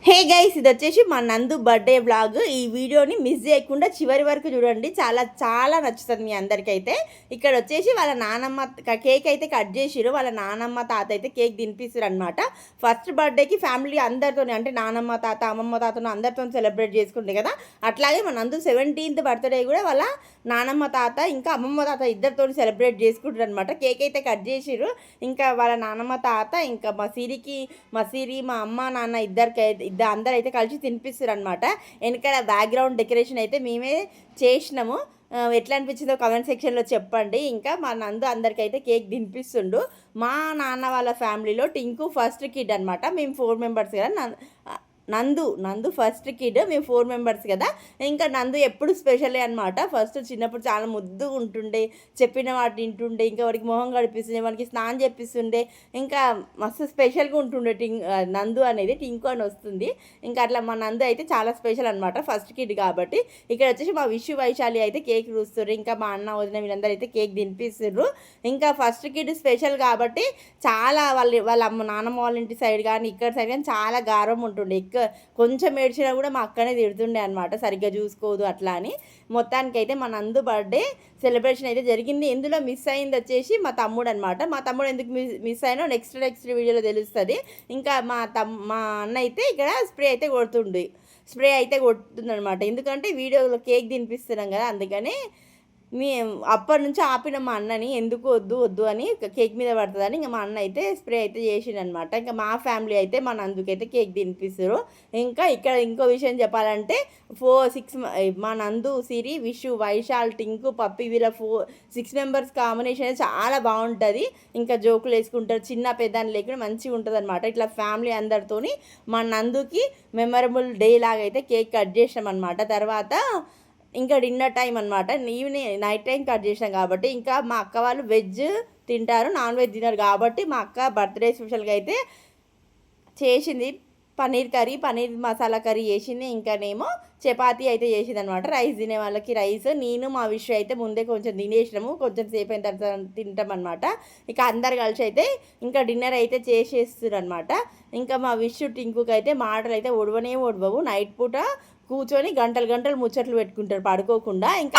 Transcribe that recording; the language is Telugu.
హే గైస్, ఇది వచ్చేసి మా నందు బర్త్డే వ్లాగ్. ఈ వీడియోని మిస్ చేయకుండా చివరి వరకు చూడండి. చాలా చాలా నచ్చుతుంది మీ అందరికైతే. ఇక్కడ వచ్చేసి వాళ్ళ నానమ్మ కేక్ అయితే కట్ చేసిరు. వాళ్ళ నానమ్మ తాత అయితే కేక్ తినిపిస్తారు అనమాట. ఫస్ట్ బర్త్డేకి ఫ్యామిలీ అందరితో, అంటే నానమ్మ తాత అమ్మమ్మ తాతను అందరితో సెలబ్రేట్ చేసుకుంటారు కదా. అట్లాగే మా నందు 17th బర్త్డే కూడా వాళ్ళ నానమ్మ తాత ఇంకా అమ్మమ్మ తాత ఇద్దరితో సెలబ్రేట్ చేసుకుంటారు అనమాట. కేక్ అయితే కట్ చేసిరు. ఇంకా వాళ్ళ నానమ్మ తాత ఇంకా మా సిరి మా అమ్మ నాన్న ఇద్దరికి అందరూ అయితే కలిసి తినిపిస్తారు అనమాట. వెనకాల బ్యాక్గ్రౌండ్ డెకరేషన్ అయితే మేమే చేసినాము. ఎట్లా అనిపించిందో కామెంట్ సెక్షన్లో చెప్పండి. ఇంకా మా నందు అందరికైతే కేక్ తినిపిస్తుండు. మా నాన్న వాళ్ళ ఫ్యామిలీలో టింకు ఫస్ట్ కిడ్ అనమాట. మేము 4 మెంబర్స్ కదా. నందు ఫస్ట్ కిడ్, మేము 4 మెంబర్స్ కదా. ఇంకా నందు ఎప్పుడు స్పెషలే అనమాట. ఫస్ట్ చిన్నప్పుడు చాలా ముద్దుగా ఉంటుండే, చెప్పిన వాటి వింటుండే, ఇంకా వాడికి మొహం గడిపిస్తుండే, వాడికి స్నానం చేపిస్తుండే, ఇంకా మస్తు స్పెషల్గా ఉంటుండే నందు అనేది. టింకు అని వస్తుంది. ఇంకా అట్లా మా నందు అయితే చాలా స్పెషల్ అనమాట, ఫస్ట్ కిడ్ కాబట్టి. ఇక్కడ వచ్చేసి మా విషు వైశాలి అయితే కేక్ చూస్తారు. ఇంకా మా అన్న వదిన వీళ్ళందరూ అయితే కేక్ తినిపిస్తారు. ఇంకా ఫస్ట్ కిడ్ స్పెషల్ కాబట్టి చాలా వాళ్ళ నాన్నమ్మ వాళ్ళ ఇంటి సైడ్ కానీ ఇక్కడ సైడ్ కానీ చాలా గారం ఉంటుండే. కొంచెం ఏడ్చినా కూడా మా అక్కనే తిడుతుండే అనమాట, సరిగ్గా చూసుకోదు అట్లా అని. మొత్తానికి అయితే మా నందు బర్త్డే సెలబ్రేషన్ అయితే జరిగింది. ఇందులో మిస్ అయింది వచ్చేసి మా తమ్ముడు అనమాట. మా తమ్ముడు ఎందుకు మిస్ అయినో నెక్స్ట్ వీడియోలో తెలుస్తుంది. ఇంకా మా అన్న అయితే ఇక్కడ స్ప్రే అయితే కొడుతుందనమాట. ఎందుకంటే వీడియోలో కేక్ తినిపిస్తున్నాం కదా, అందుకని అప్పటి నుంచి ఆపిన మా అన్నని ఎందుకు వద్దు అని కేక్ మీద పడుతుందని ఇంకా మా అన్న అయితే స్ప్రే అయితే చేసిండనమాట. ఇంకా మా ఫ్యామిలీ అయితే మా నందుకైతే కేక్ తినిపిస్తారు. ఇంకా ఇక్కడ ఇంకో విషయం చెప్పాలంటే 6 మా నందు, సిరి, విషు, వైశాల్, టింకు, పప్పి వీళ్ళ 6 మెంబర్స్ కాంబినేషన్ చాలా బాగుంటుంది. ఇంకా జోకులు వేసుకుంటారు, చిన్న పెద్ద అని లేకుండా మంచిగా ఉంటుంది అనమాట. ఇట్లా ఫ్యామిలీ అందరితోని మా నందుకి మెమరబుల్ డే లాగా అయితే కేక్ కట్ చేసాం అనమాట. తర్వాత ఇంకా డిన్నర్ టైం అనమాట. ఈవినింగ్ నైట్ టైం కట్ చేసాం కాబట్టి ఇంకా మా అక్క వాళ్ళు వెజ్ తింటారు, నాన్ వెజ్ తినరు కాబట్టి మా అక్క బర్త్డే స్పెషల్గా అయితే చేసింది పన్నీర్ మసాలా కర్రీ చేసింది. ఇంకానేమో చపాతీ అయితే చేసింది అనమాట. రైస్ తినే వాళ్ళకి రైస్. నేను మా విష్ అయితే ముందే కొంచెం తినేసినాము, కొంచెం సేపు అయిన తర్వాత తింటాం అనమాట. ఇక అందరు కలిసి అయితే ఇంకా డిన్నర్ అయితే చేసేస్తారు అనమాట. ఇంకా మా విష్ టింకుకి అయితే మాటలు అయితే ఒడవవు. నైట్ పూట కూర్చొని గంటలు ముచ్చట్లు పెట్టుకుంటారు పడుకోకుండా. ఇంకా